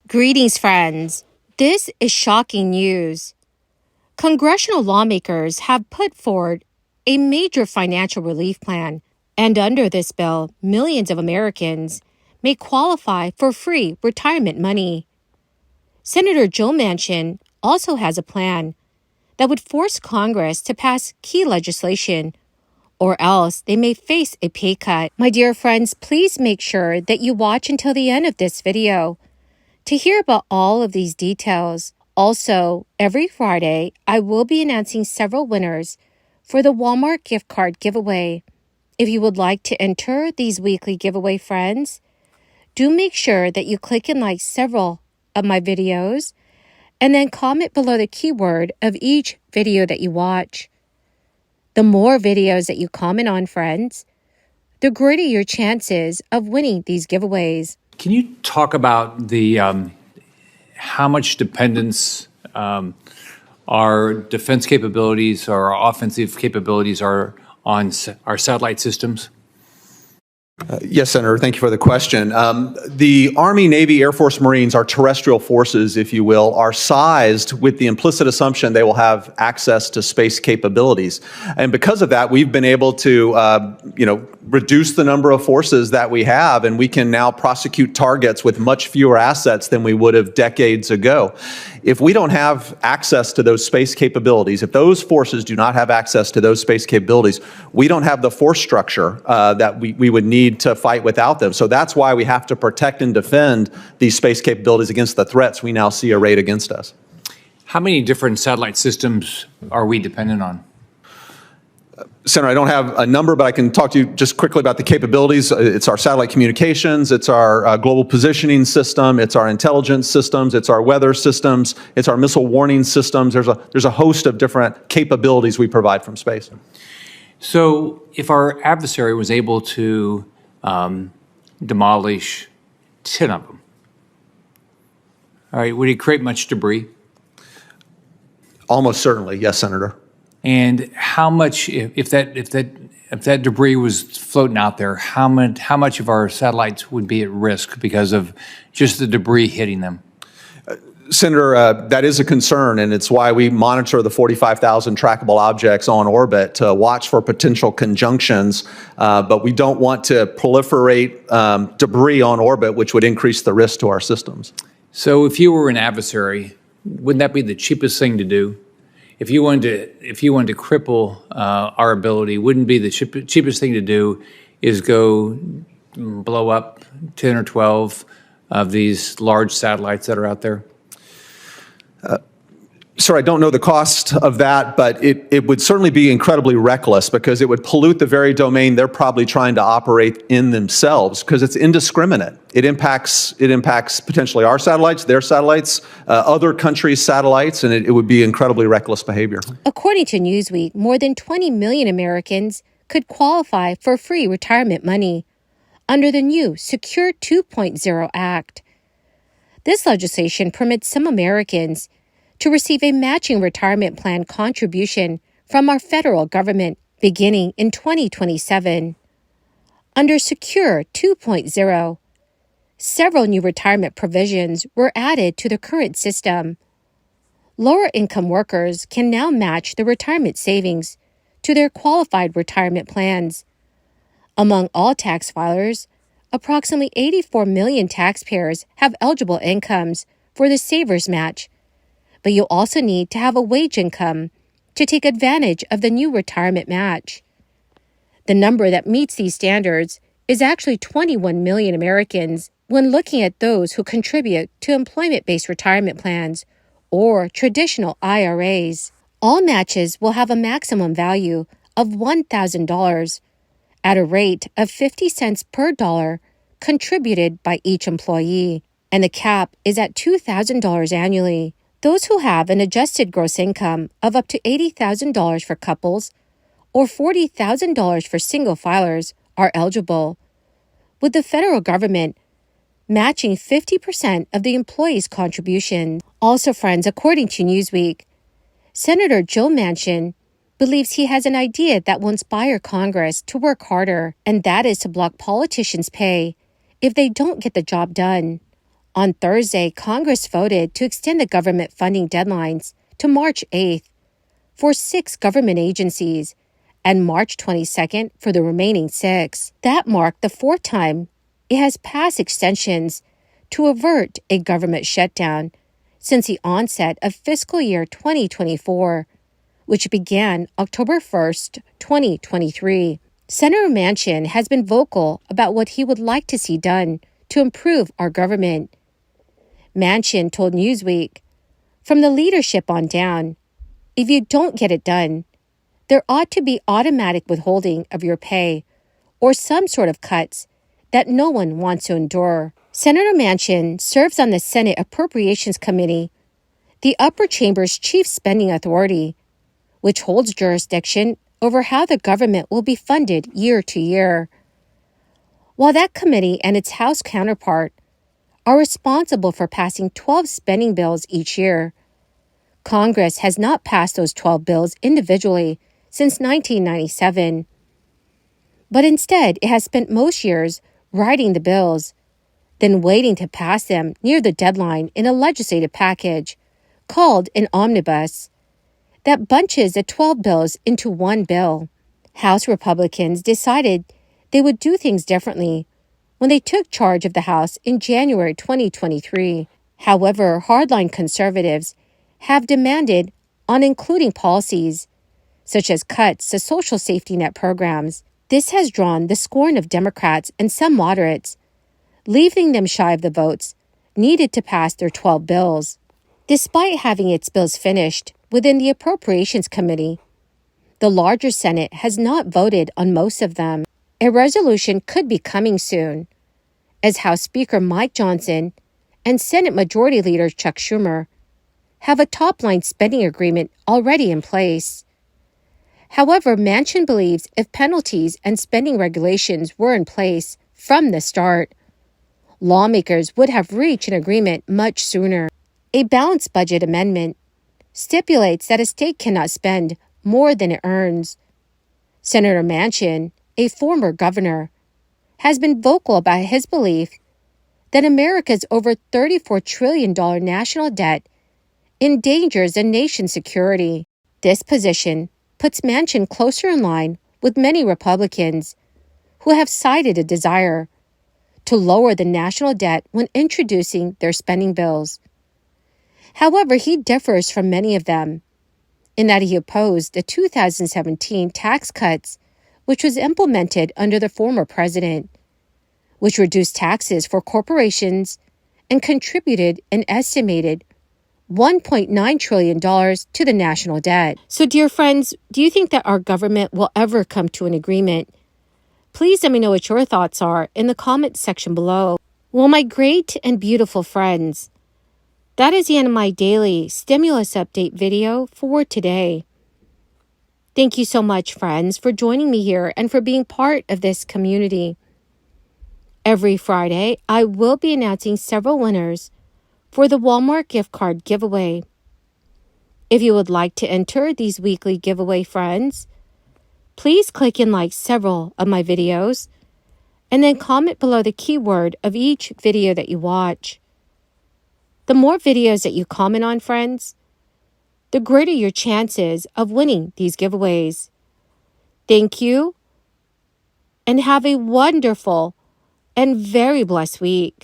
Greetings, friends. This is shocking news. Congressional lawmakers have put forward a major financial relief plan, and under this bill, millions of Americans may qualify for free retirement money. Senator Joe Manchin also has a plan that would force Congress to pass key legislation, or else they may face a pay cut. My dear friends, please make sure that you watch until the end of this video to hear about all of these details. Also, every Friday, I will be announcing several winners for the Walmart gift card giveaway. If you would like to enter these weekly giveaway, friends, do make sure that you click and like several of my videos and then comment below the keyword of each video that you watch. The more videos that you comment on, friends, the greater your chances of winning these giveaways. Can you talk about the how much dependence our defense capabilities or our offensive capabilities are on our satellite systems? Yes, Senator. Thank you for the question. The Army, Navy, Air Force, Marines, our terrestrial forces, if you will, are sized with the implicit assumption they will have access to space capabilities. And because of that, we've been able to, reduce the number of forces that we have, and we can now prosecute targets with much fewer assets than we would have decades ago. If we don't have access to those space capabilities, if those forces do not have access to those space capabilities, we don't have the force structure that we would need to fight without them. So that's why we have to protect and defend these space capabilities against the threats we now see arrayed against us. How many different satellite systems are we dependent on? Senator, I don't have a number, but I can talk to you just quickly about the capabilities. It's our satellite communications, it's our global positioning system, it's our intelligence systems, it's our weather systems, it's our missile warning systems. There's a host of different capabilities we provide from space. So if our adversary was able to demolish 10 of them, all right, would it create much debris? Almost certainly, yes, Senator. And how much, if that debris was floating out there, how much of our satellites would be at risk because of just the debris hitting them? Senator, that is a concern, and it's why we monitor the 45,000 trackable objects on orbit to watch for potential conjunctions, but we don't want to proliferate debris on orbit, which would increase the risk to our systems. So if you were an adversary, wouldn't that be the cheapest thing to do? If you wanted to cripple our ability, wouldn't be the cheapest thing to do is go blow up 10 or 12 of these large satellites that are out there? Sir, I don't know the cost of that, but it would certainly be incredibly reckless because it would pollute the very domain they're probably trying to operate in themselves because it's indiscriminate. It impacts potentially our satellites, their satellites, other countries' satellites, and it would be incredibly reckless behavior. According to Newsweek, more than 20 million Americans could qualify for free retirement money under the new Secure 2.0 Act. This legislation permits some Americans to receive a matching retirement plan contribution from our federal government beginning in 2027. Under Secure 2.0, several new retirement provisions were added to the current system. Lower-income workers can now match their retirement savings to their qualified retirement plans. Among all tax filers, approximately 84 million taxpayers have eligible incomes for the Savers Match, but you'll also need to have a wage income to take advantage of the new retirement match. The number that meets these standards is actually 21 million Americans when looking at those who contribute to employment-based retirement plans or traditional IRAs. All matches will have a maximum value of $1,000 at a rate of 50 cents per dollar contributed by each employee, and the cap is at $2,000 annually. Those who have an adjusted gross income of up to $80,000 for couples or $40,000 for single filers are eligible, with the federal government matching 50% of the employee's contribution. Also, friends, according to Newsweek, Senator Joe Manchin believes he has an idea that will inspire Congress to work harder, and that is to block politicians' pay if they don't get the job done. On Thursday, Congress voted to extend the government funding deadlines to March 8th for 6 government agencies and March 22nd for the remaining 6. That marked the 4th time it has passed extensions to avert a government shutdown since the onset of fiscal year 2024, which began October 1st, 2023. Senator Manchin has been vocal about what he would like to see done to improve our government. Manchin told Newsweek, "From the leadership on down, if you don't get it done, there ought to be automatic withholding of your pay or some sort of cuts that no one wants to endure." Senator Manchin serves on the Senate Appropriations Committee, the upper chamber's chief spending authority, which holds jurisdiction over how the government will be funded year to year. While that committee and its House counterpart are responsible for passing 12 spending bills each year, Congress has not passed those 12 bills individually since 1997. But instead, it has spent most years writing the bills, then waiting to pass them near the deadline in a legislative package called an omnibus that bunches the 12 bills into one bill. House Republicans decided they would do things differently when they took charge of the House in January 2023. However, hardline conservatives have demanded on including policies such as cuts to social safety net programs. This has drawn the scorn of Democrats and some moderates, leaving them shy of the votes needed to pass their 12 bills. Despite having its bills finished within the Appropriations Committee, the larger Senate has not voted on most of them. A resolution could be coming soon, as House Speaker Mike Johnson and Senate Majority Leader Chuck Schumer have a top-line spending agreement already in place. However, Manchin believes if penalties and spending regulations were in place from the start, lawmakers would have reached an agreement much sooner. A balanced budget amendment stipulates that a state cannot spend more than it earns. Senator Manchin, a former governor, has been vocal about his belief that America's over $34 trillion national debt endangers the nation's security. This position puts Manchin closer in line with many Republicans who have cited a desire to lower the national debt when introducing their spending bills. However, he differs from many of them in that he opposed the 2017 tax cuts, which was implemented under the former president, which reduced taxes for corporations and contributed an estimated $1.9 trillion to the national debt. So, dear friends, do you think that our government will ever come to an agreement? Please let me know what your thoughts are in the comments section below. Well, my great and beautiful friends, that is the end of my daily stimulus update video for today. Thank you so much, friends, for joining me here and for being part of this community. Every Friday, I will be announcing several winners for the Walmart gift card giveaway. If you would like to enter these weekly giveaway, friends, please click and like several of my videos and then comment below the keyword of each video that you watch. The more videos that you comment on, friends, the greater your chances of winning these giveaways. Thank you, and have a wonderful and very blessed week.